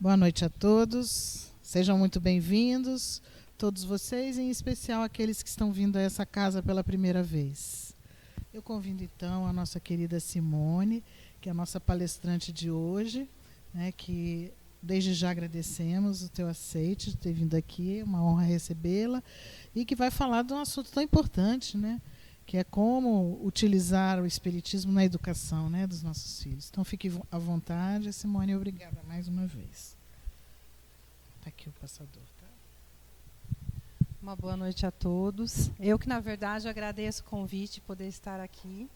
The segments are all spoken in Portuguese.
Boa noite a todos, sejam muito bem-vindos, todos vocês, em especial aqueles que estão vindo a essa casa pela primeira vez. Eu convido então a nossa querida Simone, que é a nossa palestrante de hoje, né, que desde já agradecemos o teu aceite de ter vindo aqui, é uma honra recebê-la, e que vai falar de um assunto tão importante, né, que é como utilizar o espiritismo na educação, né, dos nossos filhos. Então fique à vontade, Simone, obrigada mais uma vez. Está aqui o passador. Tá? Uma boa noite a todos. Eu que, na verdade, agradeço o convite de poder estar aqui.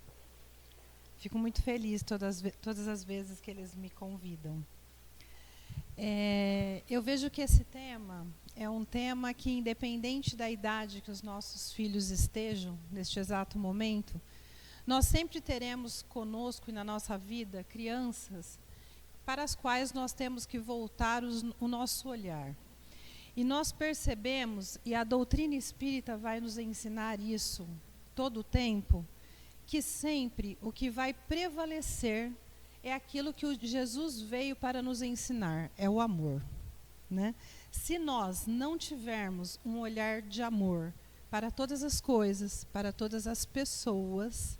Fico muito feliz todas as vezes que eles me convidam. Eu vejo que esse tema é um tema que, independente da idade que os nossos filhos estejam, neste exato momento, nós sempre teremos conosco e na nossa vida crianças para as quais nós temos que voltar o nosso olhar. E nós percebemos, e a doutrina espírita vai nos ensinar isso todo o tempo, que sempre o que vai prevalecer é aquilo que Jesus veio para nos ensinar, é o amor, né? Se nós não tivermos um olhar de amor para todas as coisas, para todas as pessoas,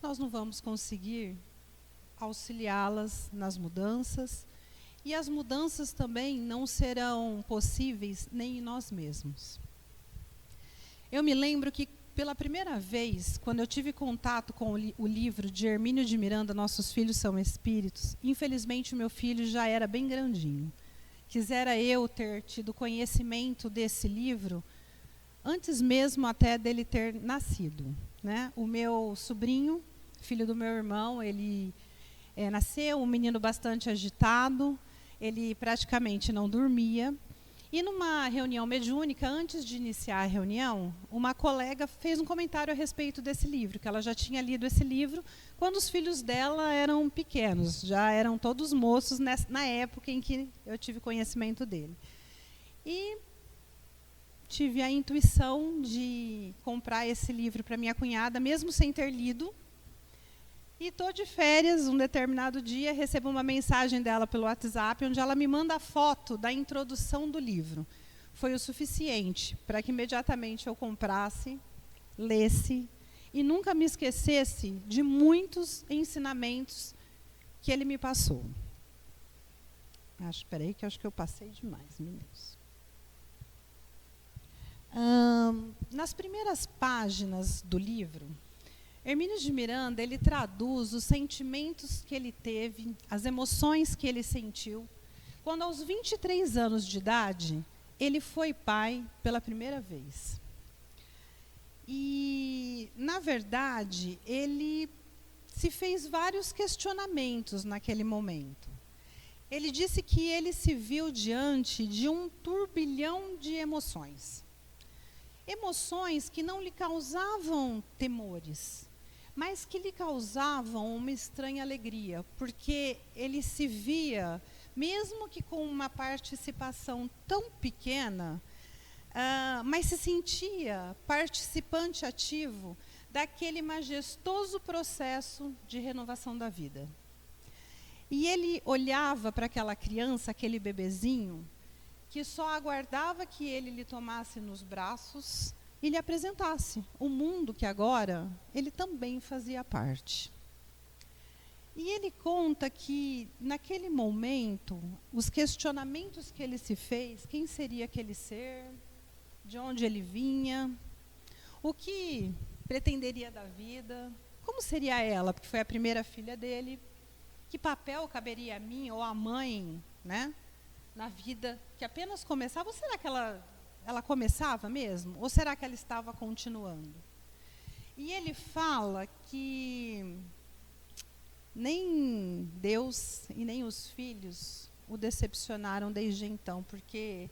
nós não vamos conseguir auxiliá-las nas mudanças, e as mudanças também não serão possíveis nem em nós mesmos. Eu me lembro que, pela primeira vez, quando eu tive contato com o livro de Hermínio de Miranda, Nossos Filhos São Espíritos, infelizmente o meu filho já era bem grandinho. Quisera eu ter tido conhecimento desse livro antes mesmo até dele ter nascido, né? O meu sobrinho, filho do meu irmão, ele nasceu um menino bastante agitado, ele praticamente não dormia. E numa reunião mediúnica, antes de iniciar a reunião, uma colega fez um comentário a respeito desse livro, que ela já tinha lido esse livro quando os filhos dela eram pequenos, já eram todos moços na época em que eu tive conhecimento dele. E tive a intuição de comprar esse livro para minha cunhada, mesmo sem ter lido. E estou de férias, um determinado dia, recebo uma mensagem dela pelo WhatsApp, onde ela me manda a foto da introdução do livro. Foi o suficiente para que imediatamente eu comprasse, lesse e nunca me esquecesse de muitos ensinamentos que ele me passou. Espera aí, que eu acho que eu passei demais, meninos. Nas primeiras páginas do livro, Hermínio de Miranda, ele traduz os sentimentos que ele teve, as emoções que ele sentiu, quando aos 23 anos de idade, ele foi pai pela primeira vez. E, na verdade, ele se fez vários questionamentos naquele momento. Ele disse que ele se viu diante de um turbilhão de emoções. Emoções que não lhe causavam temores, mas que lhe causavam uma estranha alegria, porque ele se via, mesmo que com uma participação tão pequena, mas se sentia participante ativo daquele majestoso processo de renovação da vida. E ele olhava para aquela criança, aquele bebezinho, que só aguardava que ele lhe tomasse nos braços e lhe apresentasse o mundo que agora ele também fazia parte. E ele conta que, naquele momento, os questionamentos que ele se fez, quem seria aquele ser, de onde ele vinha, o que pretenderia da vida, como seria ela, porque foi a primeira filha dele, que papel caberia a mim ou a mãe, né, na vida que apenas começava, ou será que ela começava mesmo? Ou será que ela estava continuando? E ele fala que nem Deus e nem os filhos o decepcionaram desde então, porque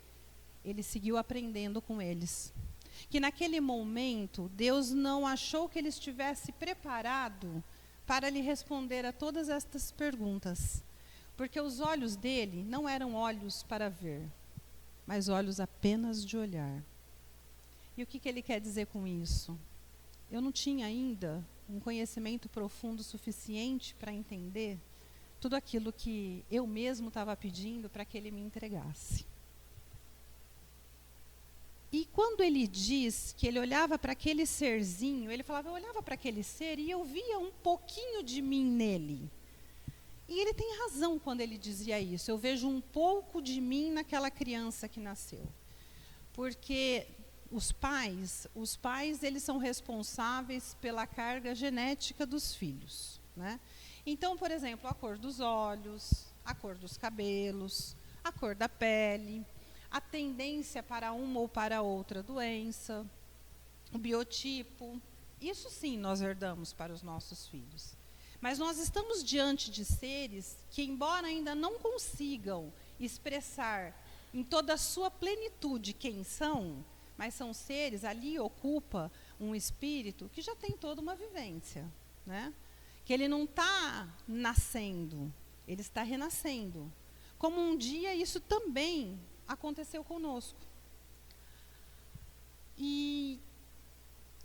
ele seguiu aprendendo com eles. Que naquele momento, Deus não achou que ele estivesse preparado para lhe responder a todas estas perguntas, porque os olhos dele não eram olhos para ver, mas olhos apenas de olhar. E o que ele quer dizer com isso? Eu não tinha ainda um conhecimento profundo suficiente para entender tudo aquilo que eu mesmo estava pedindo para que ele me entregasse. E quando ele diz que ele olhava para aquele serzinho, ele falava, eu olhava para aquele ser e eu via um pouquinho de mim nele. E ele tem razão quando ele dizia isso. Eu vejo um pouco de mim naquela criança que nasceu. Porque os pais, eles são responsáveis pela carga genética dos filhos, né? Então, por exemplo, a cor dos olhos, a cor dos cabelos, a cor da pele, a tendência para uma ou para outra doença, o biotipo, isso sim nós herdamos para os nossos filhos. Mas nós estamos diante de seres que, embora ainda não consigam expressar em toda a sua plenitude quem são, mas são seres, ali ocupa um espírito que já tem toda uma vivência, né? Que ele não está nascendo, ele está renascendo. Como um dia isso também aconteceu conosco. E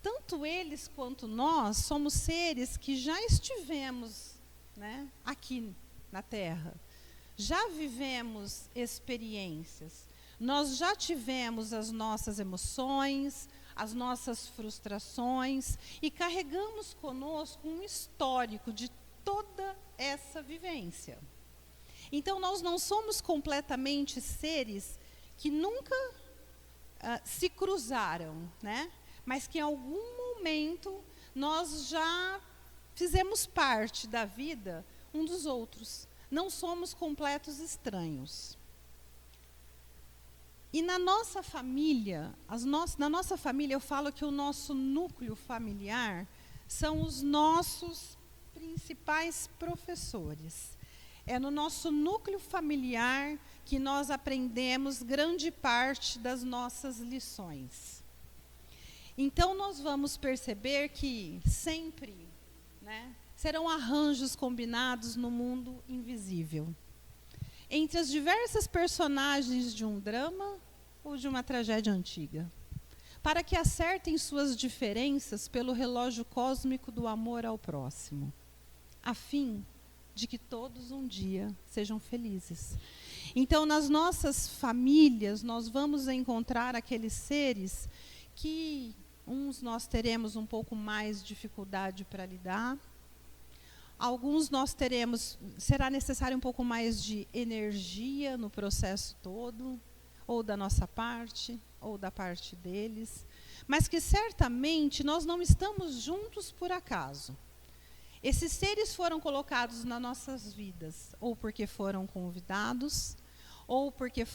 tanto eles quanto nós somos seres que já estivemos, né, aqui na Terra. Já vivemos experiências. Nós já tivemos as nossas emoções, as nossas frustrações e carregamos conosco um histórico de toda essa vivência. Então, nós não somos completamente seres que nunca se cruzaram, né? Mas que em algum momento nós já fizemos parte da vida um dos outros. Não somos completos estranhos. E na nossa família, na nossa família, eu falo que o nosso núcleo familiar são os nossos principais professores. É no nosso núcleo familiar que nós aprendemos grande parte das nossas lições. Então, nós vamos perceber que sempre, né, serão arranjos combinados no mundo invisível. Entre as diversas personagens de um drama ou de uma tragédia antiga, para que acertem suas diferenças pelo relógio cósmico do amor ao próximo, a fim de que todos um dia sejam felizes. Então, nas nossas famílias, nós vamos encontrar aqueles seres que uns nós teremos um pouco mais dificuldade para lidar, alguns nós será necessário um pouco mais de energia no processo todo, ou da nossa parte, ou da parte deles, mas que certamente nós não estamos juntos por acaso. Esses seres foram colocados nas nossas vidas, ou porque foram convidados, ou porque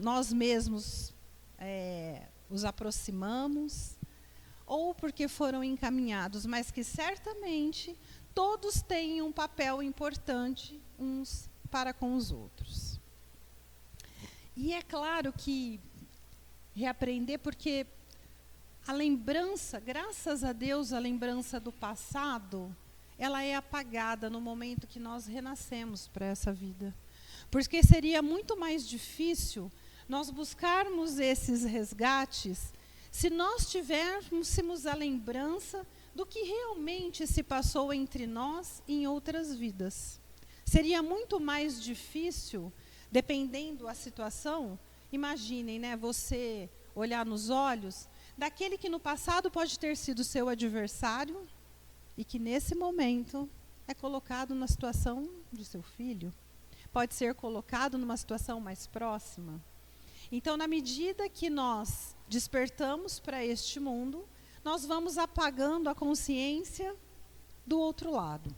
nós mesmos os aproximamos, ou porque foram encaminhados, mas que certamente todos têm um papel importante uns para com os outros. E é claro que reaprender, porque a lembrança, graças a Deus, a lembrança do passado, ela é apagada no momento que nós renascemos para essa vida. Porque seria muito mais difícil nós buscarmos esses resgates se nós tivéssemos a lembrança do que realmente se passou entre nós em outras vidas. Seria muito mais difícil, dependendo da situação, imaginem, né, você olhar nos olhos daquele que no passado pode ter sido seu adversário e que nesse momento é colocado na situação de seu filho. Pode ser colocado numa situação mais próxima. Então, na medida que nós despertamos para este mundo, nós vamos apagando a consciência do outro lado.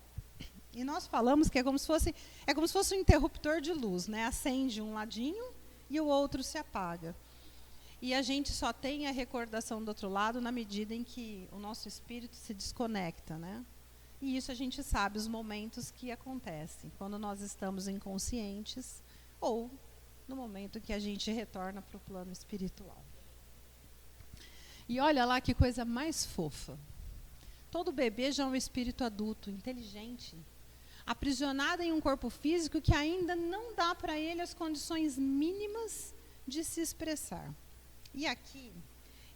E nós falamos que é como se fosse um interruptor de luz, né? Acende um ladinho e o outro se apaga. E a gente só tem a recordação do outro lado na medida em que o nosso espírito se desconecta, né? E isso a gente sabe os momentos que acontecem, quando nós estamos inconscientes ou no momento que a gente retorna para o plano espiritual. E olha lá que coisa mais fofa. Todo bebê já é um espírito adulto, inteligente, aprisionado em um corpo físico que ainda não dá para ele as condições mínimas de se expressar. E aqui,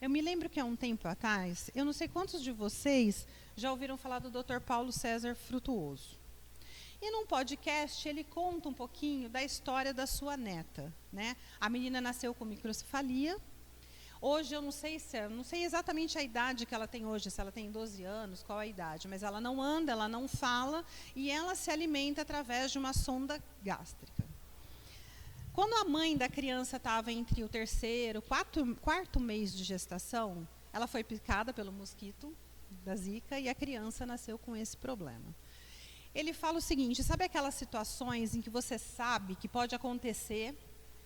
eu me lembro que há um tempo atrás, eu não sei quantos de vocês já ouviram falar do Dr. Paulo César Frutuoso. E num podcast ele conta um pouquinho da história da sua neta, né? A menina nasceu com microcefalia. Hoje eu não sei exatamente a idade que ela tem hoje, se ela tem 12 anos, qual a idade, mas ela não anda, ela não fala e ela se alimenta através de uma sonda gástrica. Quando a mãe da criança estava entre o terceiro, quarto mês de gestação, ela foi picada pelo mosquito da Zika e a criança nasceu com esse problema. Ele fala o seguinte, sabe aquelas situações em que você sabe que pode acontecer,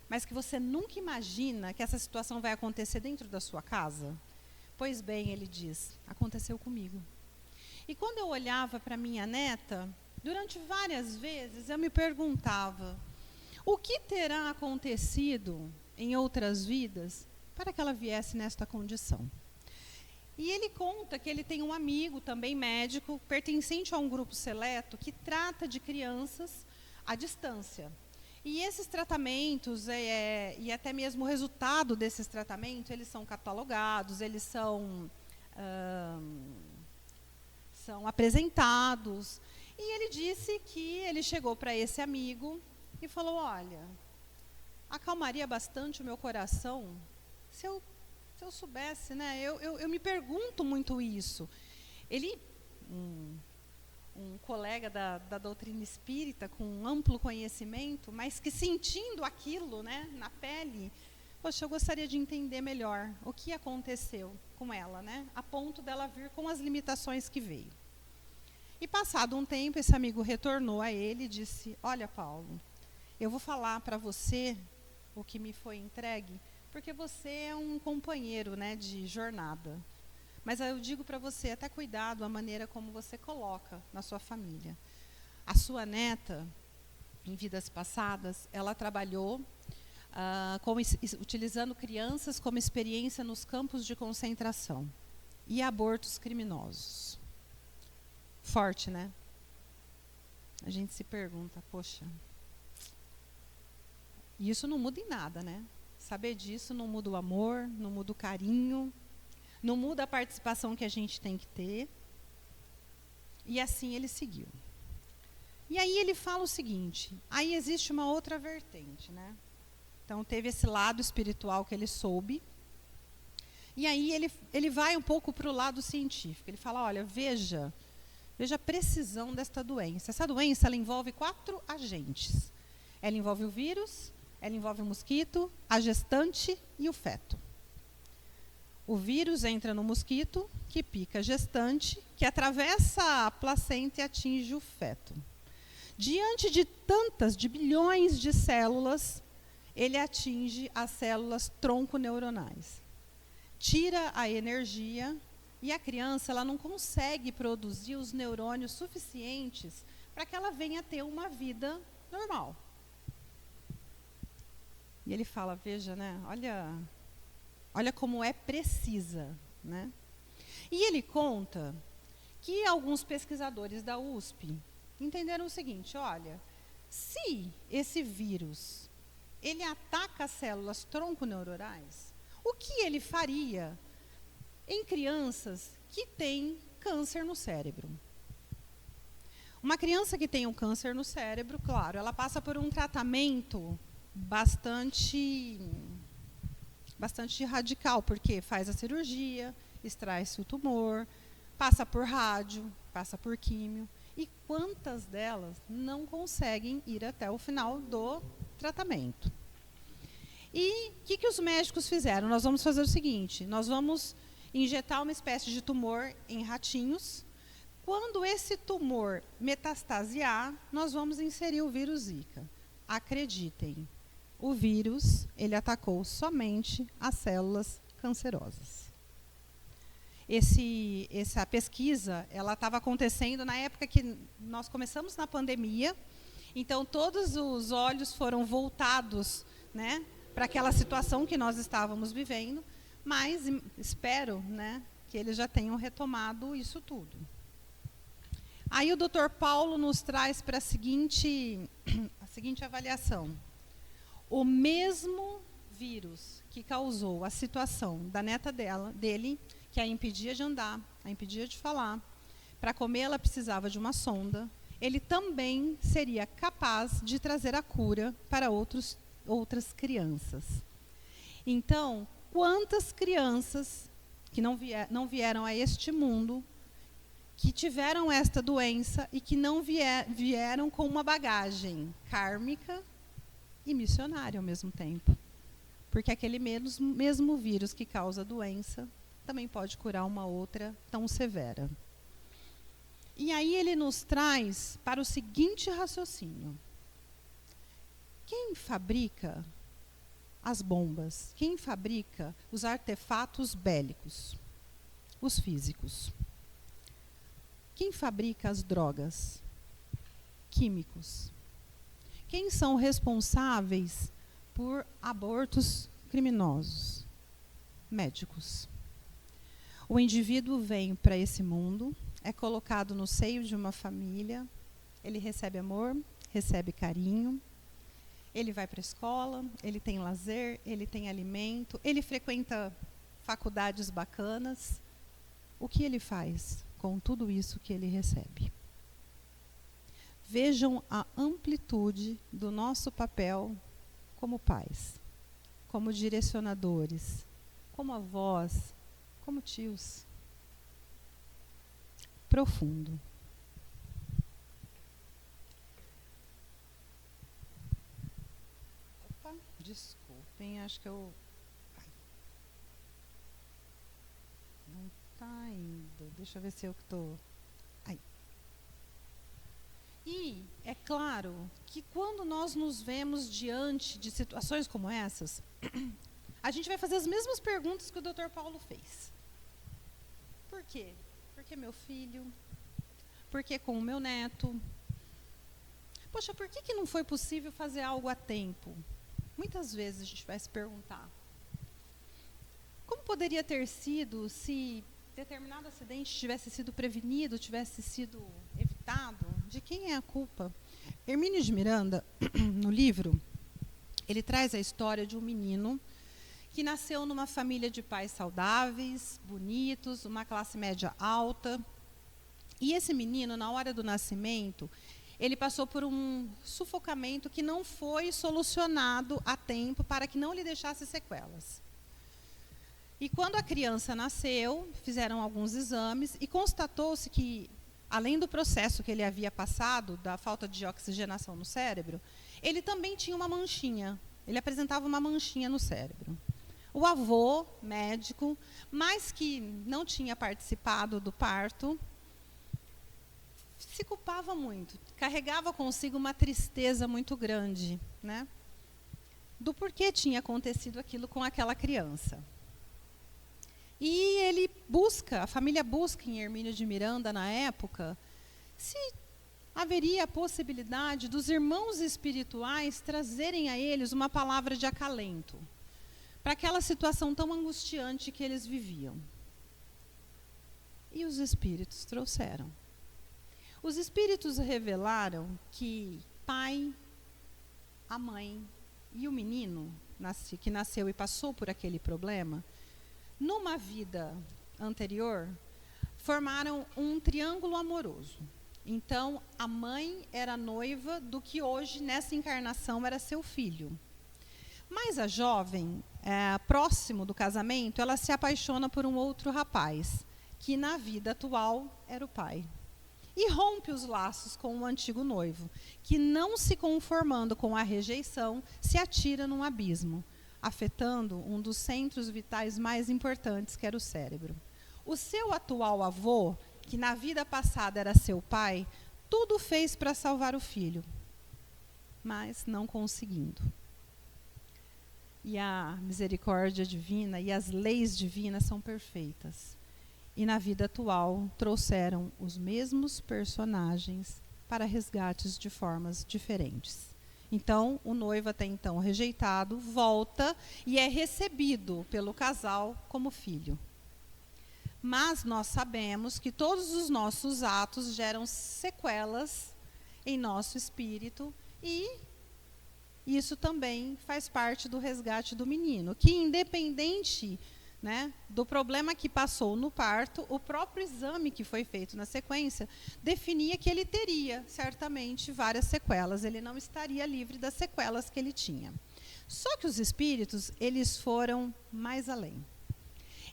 mas que você nunca imagina que essa situação vai acontecer dentro da sua casa? Pois bem, ele diz, aconteceu comigo. E quando eu olhava para minha neta, durante várias vezes eu me perguntava, o que terá acontecido em outras vidas para que ela viesse nesta condição? E ele conta que ele tem um amigo, também médico, pertencente a um grupo seleto, que trata de crianças à distância. E esses tratamentos, e até mesmo o resultado desses tratamentos, eles são catalogados, eles são apresentados. E ele disse que ele chegou para esse amigo e falou, olha, acalmaria bastante o meu coração se eu soubesse, né? Eu me pergunto muito isso. Ele, um colega da doutrina espírita, com um amplo conhecimento, mas que sentindo aquilo, né, na pele, poxa, eu gostaria de entender melhor o que aconteceu com ela, né, a ponto dela vir com as limitações que veio. E passado um tempo, esse amigo retornou a ele e disse, olha, Paulo, eu vou falar para você o que me foi entregue, porque você é um companheiro, né, de jornada. Mas eu digo para você, até cuidado a maneira como você coloca na sua família. A sua neta, em vidas passadas, ela trabalhou utilizando crianças como experiência nos campos de concentração e abortos criminosos. Forte, né? A gente se pergunta, poxa, e isso não muda em nada, né? Saber disso não muda o amor, não muda o carinho, não muda a participação que a gente tem que ter. E assim ele seguiu. E aí ele fala o seguinte, aí existe uma outra vertente, né? Então teve esse lado espiritual que ele soube. E aí ele vai um pouco para o lado científico. Ele fala, olha, veja a precisão desta doença. Essa doença ela envolve 4 agentes. Ela envolve o vírus, ela envolve o mosquito, a gestante e o feto. O vírus entra no mosquito, que pica a gestante, que atravessa a placenta e atinge o feto. Diante de bilhões de células, ele atinge as células tronconeuronais. Tira a energia e a criança ela não consegue produzir os neurônios suficientes para que ela venha ter uma vida normal. E ele fala, veja, né, olha como é precisa, né? E ele conta que alguns pesquisadores da USP entenderam o seguinte, olha, se esse vírus, ele ataca as células tronconeuronais, o que ele faria em crianças que têm câncer no cérebro? Uma criança que tem um câncer no cérebro, claro, ela passa por um tratamento bastante radical, porque faz a cirurgia, extrai-se o tumor, passa por rádio, passa por químio. E quantas delas não conseguem ir até o final do tratamento? E o que os médicos fizeram? Nós vamos fazer o seguinte, nós vamos injetar uma espécie de tumor em ratinhos. Quando esse tumor metastasear, nós vamos inserir o vírus Zika. Acreditem, o vírus, ele atacou somente as células cancerosas. Essa pesquisa, ela estava acontecendo na época que nós começamos na pandemia, então todos os olhos foram voltados, né, para aquela situação que nós estávamos vivendo, mas espero, né, que eles já tenham retomado isso tudo. Aí o Dr. Paulo nos traz para a seguinte avaliação. O mesmo vírus que causou a situação da neta dele, que a impedia de andar, a impedia de falar, para comer ela precisava de uma sonda, ele também seria capaz de trazer a cura para outras crianças. Então, quantas crianças que não vieram a este mundo, que tiveram esta doença e que não vieram com uma bagagem kármica e missionária ao mesmo tempo. Porque aquele mesmo vírus que causa a doença também pode curar uma outra tão severa. E aí ele nos traz para o seguinte raciocínio. Quem fabrica as bombas? Quem fabrica os artefatos bélicos? Os físicos. Quem fabrica as drogas? Químicos. Quem são responsáveis por abortos criminosos? Médicos. O indivíduo vem para esse mundo, é colocado no seio de uma família, ele recebe amor, recebe carinho, ele vai para a escola, ele tem lazer, ele tem alimento, ele frequenta faculdades bacanas. O que ele faz com tudo isso que ele recebe? Vejam a amplitude do nosso papel como pais, como direcionadores, como avós, como tios. Profundo. Opa, desculpem, acho que eu... Não está indo. Deixa eu ver se eu estou... Aí. E é claro que quando nós nos vemos diante de situações como essas, a gente vai fazer as mesmas perguntas que o Dr. Paulo fez. Por quê? Por que meu filho? Por que com o meu neto? Poxa, por que não foi possível fazer algo a tempo? Muitas vezes a gente vai se perguntar. Como poderia ter sido se determinado acidente tivesse sido prevenido, tivesse sido evitado? De quem é a culpa? Hermínio de Miranda, no livro, ele traz a história de um menino que nasceu numa família de pais saudáveis, bonitos, uma classe média alta. E esse menino, na hora do nascimento, ele passou por um sufocamento que não foi solucionado a tempo para que não lhe deixasse sequelas. E quando a criança nasceu, fizeram alguns exames e constatou-se que, além do processo que ele havia passado, da falta de oxigenação no cérebro, ele também tinha uma manchinha. Ele apresentava uma manchinha no cérebro. O avô, médico, mas que não tinha participado do parto, se culpava muito, carregava consigo uma tristeza muito grande, né, do porquê tinha acontecido aquilo com aquela criança. E ele busca, a família busca em Hermínio de Miranda, na época, se haveria a possibilidade dos irmãos espirituais trazerem a eles uma palavra de acalento para aquela situação tão angustiante que eles viviam. E os espíritos trouxeram. Os espíritos revelaram que pai, a mãe e o menino que nasceu e passou por aquele problema, numa vida anterior, formaram um triângulo amoroso. Então, a mãe era noiva do que hoje, nessa encarnação, era seu filho. Mas a jovem, próximo do casamento, ela se apaixona por um outro rapaz, que na vida atual era o pai. E rompe os laços com o antigo noivo, que, não se conformando com a rejeição, se atira num abismo, afetando um dos centros vitais mais importantes, que era o cérebro. O seu atual avô, que na vida passada era seu pai, tudo fez para salvar o filho, mas não conseguindo. E a misericórdia divina e as leis divinas são perfeitas. E na vida atual trouxeram os mesmos personagens para resgates de formas diferentes. Então, o noivo até então rejeitado volta e é recebido pelo casal como filho. Mas nós sabemos que todos os nossos atos geram sequelas em nosso espírito e isso também faz parte do resgate do menino, que independente né, do problema que passou no parto, o próprio exame que foi feito na sequência definia que ele teria, certamente, várias sequelas. Ele não estaria livre das sequelas que ele tinha. Só que os espíritos, eles foram mais além.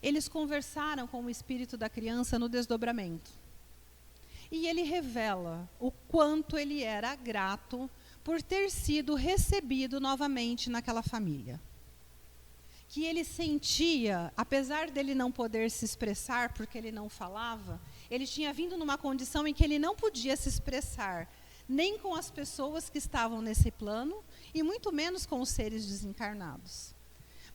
Eles conversaram com o espírito da criança no desdobramento. E ele revela o quanto ele era grato por ter sido recebido novamente naquela família. Que ele sentia, apesar dele não poder se expressar porque ele não falava, ele tinha vindo numa condição em que ele não podia se expressar, nem com as pessoas que estavam nesse plano, e muito menos com os seres desencarnados.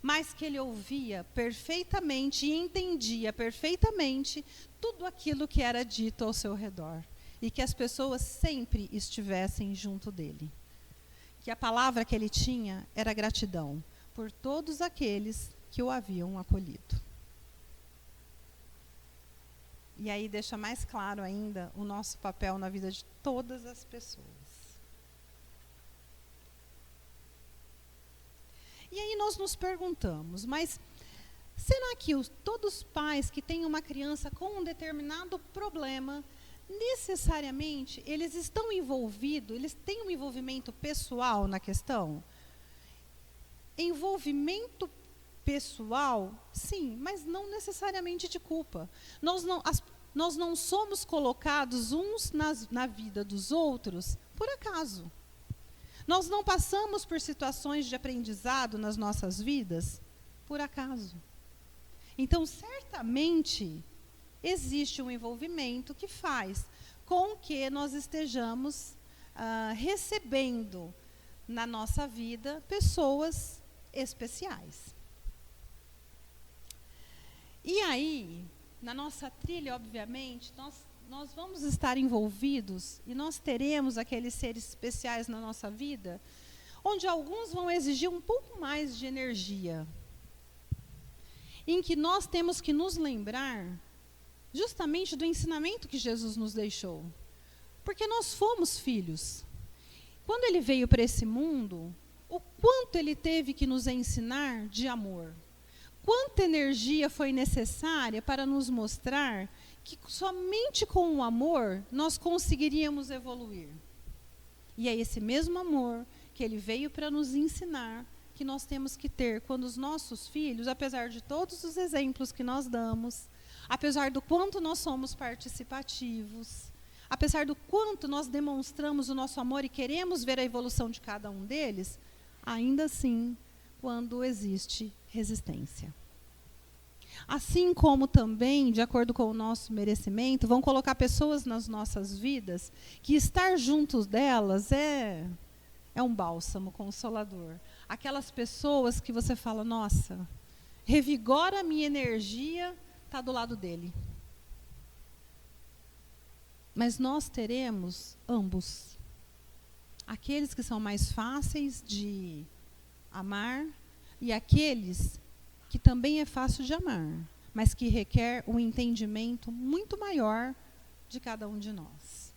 Mas que ele ouvia perfeitamente e entendia perfeitamente tudo aquilo que era dito ao seu redor. E que as pessoas sempre estivessem junto dele. Que a palavra que ele tinha era gratidão por todos aqueles que o haviam acolhido. E aí deixa mais claro ainda o nosso papel na vida de todas as pessoas. E aí nós nos perguntamos, mas será que todos os pais que têm uma criança com um determinado problema, necessariamente eles estão envolvidos, eles têm um envolvimento pessoal na questão? Envolvimento pessoal, sim, mas não necessariamente de culpa. Nós não somos colocados uns na vida dos outros por acaso. Nós não passamos por situações de aprendizado nas nossas vidas por acaso. Então, certamente, existe um envolvimento que faz com que nós estejamos recebendo na nossa vida pessoas especiais. E aí, na nossa trilha, obviamente, nós vamos estar envolvidos e nós teremos aqueles seres especiais na nossa vida, onde alguns vão exigir um pouco mais de energia, em que nós temos que nos lembrar justamente do ensinamento que Jesus nos deixou. Porque nós fomos filhos. Quando ele veio para esse mundo, o quanto ele teve que nos ensinar de amor. Quanta energia foi necessária para nos mostrar que somente com o amor nós conseguiríamos evoluir. E é esse mesmo amor que ele veio para nos ensinar que nós temos que ter quando os nossos filhos, apesar de todos os exemplos que nós damos, apesar do quanto nós somos participativos, apesar do quanto nós demonstramos o nosso amor e queremos ver a evolução de cada um deles, ainda assim, quando existe resistência. Assim como também, de acordo com o nosso merecimento, vão colocar pessoas nas nossas vidas que estar juntos delas é um bálsamo consolador. Aquelas pessoas que você fala, nossa, revigora a minha energia, está do lado dele. Mas nós teremos ambos. Aqueles que são mais fáceis de amar e aqueles que também é fácil de amar, mas que requer um entendimento muito maior de cada um de nós.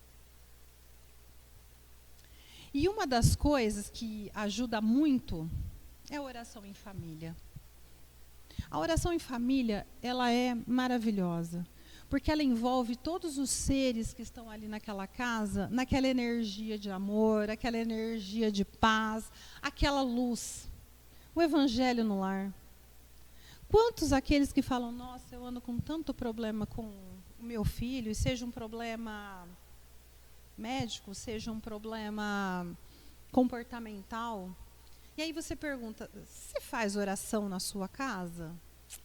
E uma das coisas que ajuda muito é a oração em família. A oração em família, ela é maravilhosa, porque ela envolve todos os seres que estão ali naquela casa, naquela energia de amor, aquela energia de paz, aquela luz. O evangelho no lar. Quantos aqueles que falam, nossa, eu ando com tanto problema com o meu filho, e seja um problema médico, seja um problema comportamental. E aí você pergunta, você faz oração na sua casa?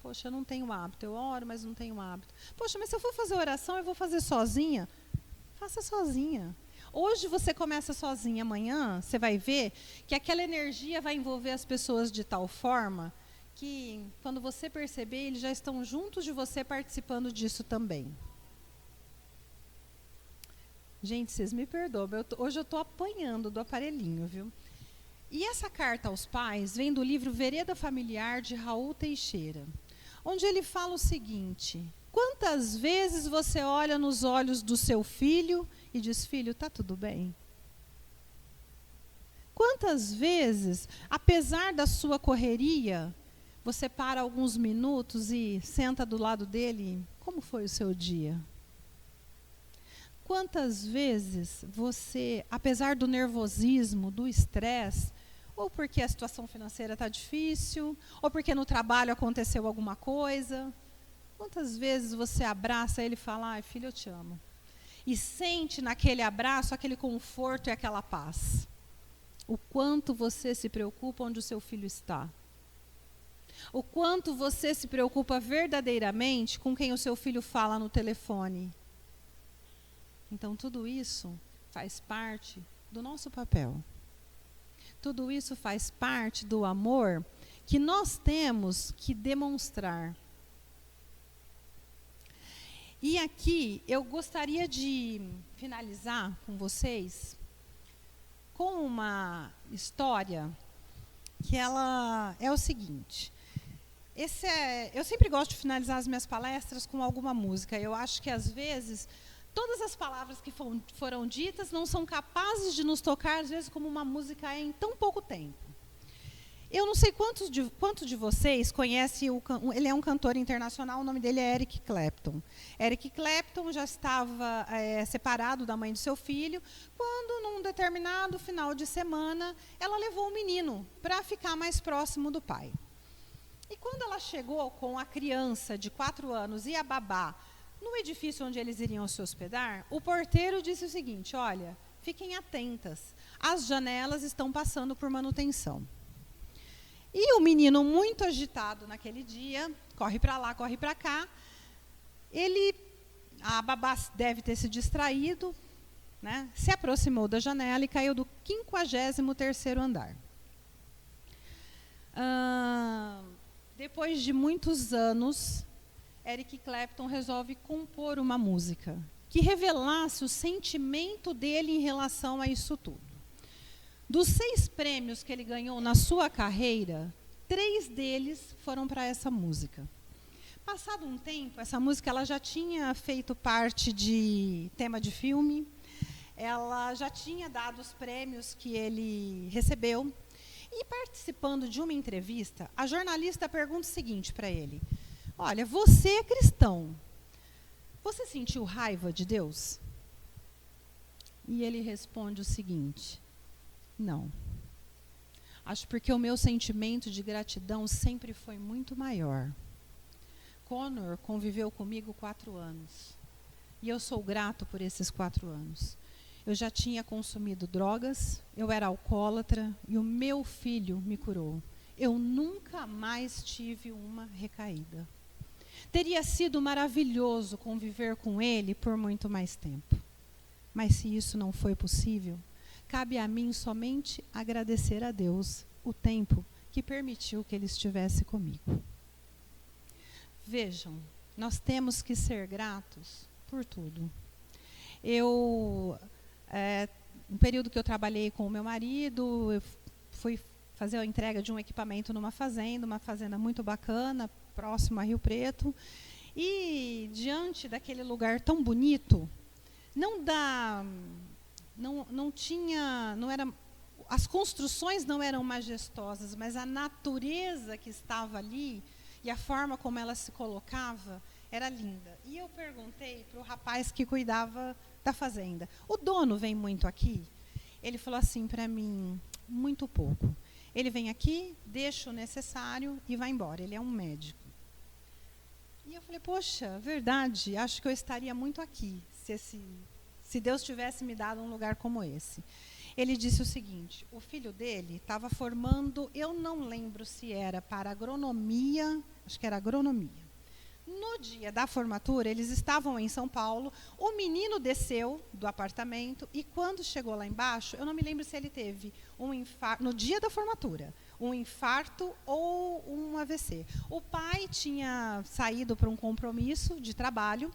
Poxa, eu não tenho hábito, eu oro, mas não tenho hábito. Poxa, mas se eu for fazer oração, eu vou fazer sozinha? Faça sozinha. Hoje você começa sozinha, amanhã você vai ver que aquela energia vai envolver as pessoas de tal forma que, quando você perceber, eles já estão juntos de você participando disso também. Gente, vocês me perdoam, hoje eu estou apanhando do aparelhinho, viu? E essa carta aos pais vem do livro Vereda Familiar, de Raul Teixeira, onde ele fala o seguinte: quantas vezes você olha nos olhos do seu filho e diz, filho, está tudo bem? Quantas vezes, apesar da sua correria, você para alguns minutos e senta do lado dele, como foi o seu dia? Quantas vezes você, apesar do nervosismo, do estresse, ou porque a situação financeira está difícil, ou porque no trabalho aconteceu alguma coisa, quantas vezes você abraça ele e fala, ai, filho, eu te amo. E sente naquele abraço aquele conforto e aquela paz. O quanto você se preocupa onde o seu filho está. O quanto você se preocupa verdadeiramente com quem o seu filho fala no telefone. Então, tudo isso faz parte do nosso papel. Tudo isso faz parte do amor que nós temos que demonstrar. E aqui eu gostaria de finalizar com vocês com uma história que ela é o seguinte. Eu sempre gosto de finalizar as minhas palestras com alguma música. Eu acho que às vezes todas as palavras que foram ditas não são capazes de nos tocar, às vezes, como uma música é em tão pouco tempo. Eu não sei quantos de vocês conhecem, ele é um cantor internacional, o nome dele é Eric Clapton. Eric Clapton já estava separado da mãe do seu filho, quando, num determinado final de semana, ela levou o menino para ficar mais próximo do pai. E quando ela chegou com a criança de 4 anos e a babá, no edifício onde eles iriam se hospedar, o porteiro disse o seguinte, olha, fiquem atentas, as janelas estão passando por manutenção. E o menino, muito agitado naquele dia, corre para lá, corre para cá, a babá deve ter se distraído, né, se aproximou da janela e caiu do 53º andar. Depois de muitos anos, Eric Clapton resolve compor uma música que revelasse o sentimento dele em relação a isso tudo. Dos 6 prêmios que ele ganhou na sua carreira, 3 deles foram para essa música. Passado um tempo, essa música ela já tinha feito parte de tema de filme, ela já tinha dado os prêmios que ele recebeu, e participando de uma entrevista, a jornalista pergunta o seguinte para ele, olha, você é cristão, você sentiu raiva de Deus? E ele responde o seguinte, não. Acho porque o meu sentimento de gratidão sempre foi muito maior. Connor conviveu comigo 4 anos. E eu sou grato por esses 4 anos. Eu já tinha consumido drogas, eu era alcoólatra e o meu filho me curou. Eu nunca mais tive uma recaída. Teria sido maravilhoso conviver com ele por muito mais tempo. Mas se isso não foi possível, cabe a mim somente agradecer a Deus o tempo que permitiu que ele estivesse comigo. Vejam, nós temos que ser gratos por tudo. No período que eu trabalhei com o meu marido, eu fui fazer a entrega de um equipamento numa fazenda muito bacana, próximo a Rio Preto. E diante daquele lugar tão bonito, as construções não eram majestosas, mas a natureza que estava ali e a forma como ela se colocava era linda. E eu perguntei para o rapaz que cuidava da fazenda, o dono vem muito aqui? Ele falou assim para mim, muito pouco. Ele vem aqui, deixa o necessário e vai embora, ele é um médico. E eu falei, poxa, verdade, acho que eu estaria muito aqui, se Deus tivesse me dado um lugar como esse. Ele disse o seguinte, o filho dele estava formando, eu não lembro se era para agronomia, acho que era agronomia. No dia da formatura, eles estavam em São Paulo, o menino desceu do apartamento e quando chegou lá embaixo, eu não me lembro se ele teve um infarto, no dia da formatura, um infarto ou um AVC. O pai tinha saído para um compromisso de trabalho,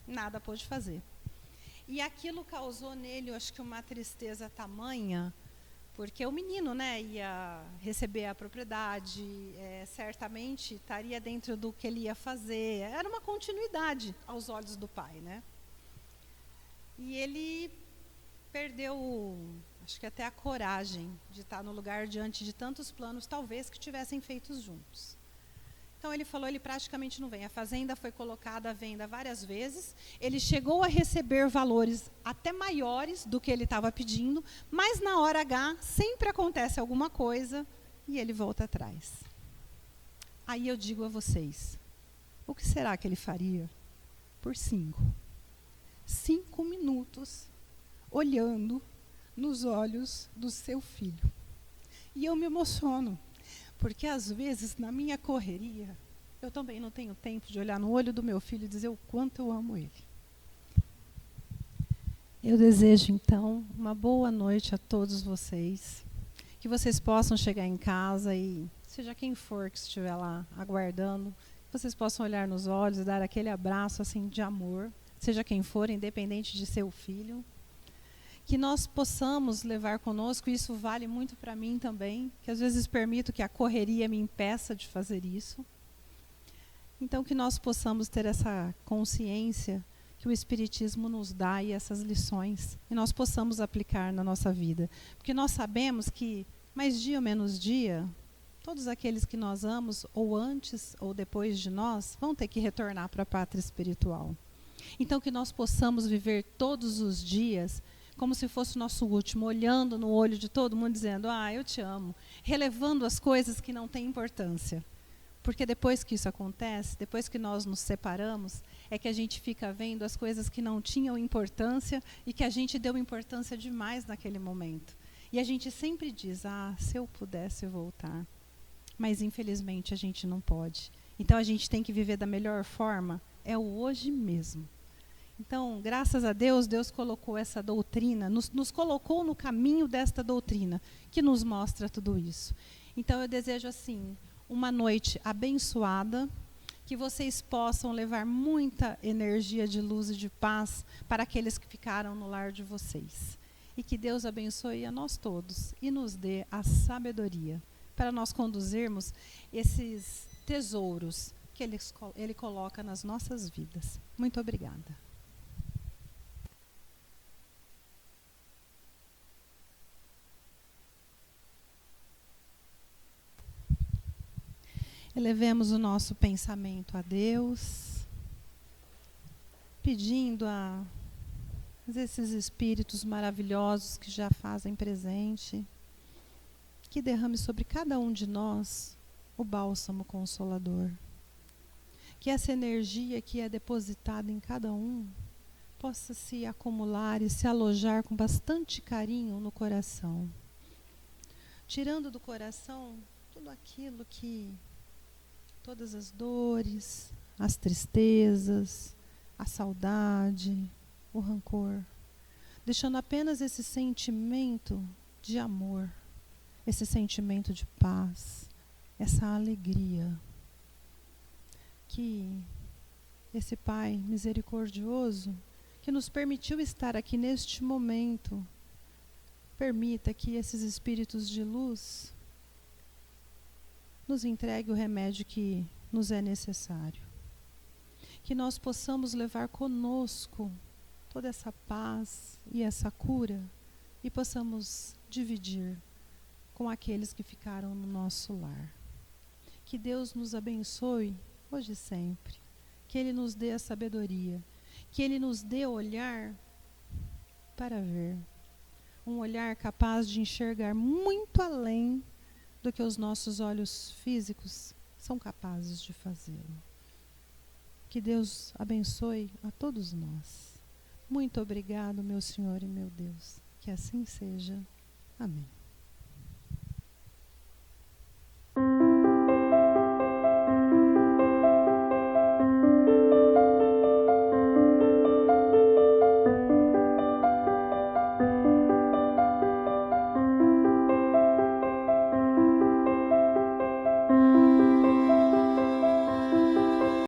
nada pôde fazer. E aquilo causou nele, eu acho que uma tristeza tamanha, porque o menino, né, ia receber a propriedade, certamente estaria dentro do que ele ia fazer. Era uma continuidade aos olhos do pai, né? E ele perdeu, acho que até a coragem de estar no lugar diante de tantos planos, talvez, que tivessem feitos juntos. Então ele falou, ele praticamente não vem. A fazenda foi colocada à venda várias vezes. Ele chegou a receber valores até maiores do que ele estava pedindo, mas na hora H sempre acontece alguma coisa e ele volta atrás. Aí eu digo a vocês, o que será que ele faria por 5 minutos olhando nos olhos do seu filho? E eu me emociono, porque às vezes na minha correria, eu também não tenho tempo de olhar no olho do meu filho e dizer o quanto eu amo ele. Eu desejo então uma boa noite a todos vocês, que vocês possam chegar em casa e, seja quem for que estiver lá aguardando, vocês possam olhar nos olhos e dar aquele abraço assim de amor, seja quem for, independente de ser o filho. Que nós possamos levar conosco, e isso vale muito para mim também, que às vezes permito que a correria me impeça de fazer isso. Então que nós possamos ter essa consciência que o Espiritismo nos dá e essas lições, e nós possamos aplicar na nossa vida. Porque nós sabemos que, mais dia ou menos dia, todos aqueles que nós amamos, ou antes ou depois de nós, vão ter que retornar para a pátria espiritual. Então que nós possamos viver todos os dias como se fosse o nosso último, olhando no olho de todo mundo, dizendo, eu te amo, relevando as coisas que não têm importância. Porque depois que isso acontece, depois que nós nos separamos, é que a gente fica vendo as coisas que não tinham importância e que a gente deu importância demais naquele momento. E a gente sempre diz, se eu pudesse voltar. Mas infelizmente a gente não pode. Então a gente tem que viver da melhor forma, é o hoje mesmo. Então, graças a Deus, Deus colocou essa doutrina, nos colocou no caminho desta doutrina, que nos mostra tudo isso. Então, eu desejo, assim, uma noite abençoada, que vocês possam levar muita energia de luz e de paz para aqueles que ficaram no lar de vocês. E que Deus abençoe a nós todos e nos dê a sabedoria para nós conduzirmos esses tesouros que Ele coloca nas nossas vidas. Muito obrigada. Elevemos o nosso pensamento a Deus, pedindo a esses espíritos maravilhosos que já fazem presente, que derrame sobre cada um de nós o bálsamo consolador. Que essa energia que é depositada em cada um possa se acumular e se alojar com bastante carinho no coração. Tirando do coração tudo aquilo que todas as dores, as tristezas, a saudade, o rancor, deixando apenas esse sentimento de amor, esse sentimento de paz, essa alegria. Que esse Pai misericordioso, que nos permitiu estar aqui neste momento, permita que esses espíritos de luz nos entregue o remédio que nos é necessário. Que nós possamos levar conosco toda essa paz e essa cura e possamos dividir com aqueles que ficaram no nosso lar. Que Deus nos abençoe hoje e sempre. Que Ele nos dê a sabedoria. Que Ele nos dê olhar para ver. Um olhar capaz de enxergar muito além do que os nossos olhos físicos são capazes de fazê-lo. Que Deus abençoe a todos nós. Muito obrigado, meu Senhor e meu Deus. Que assim seja. Amém.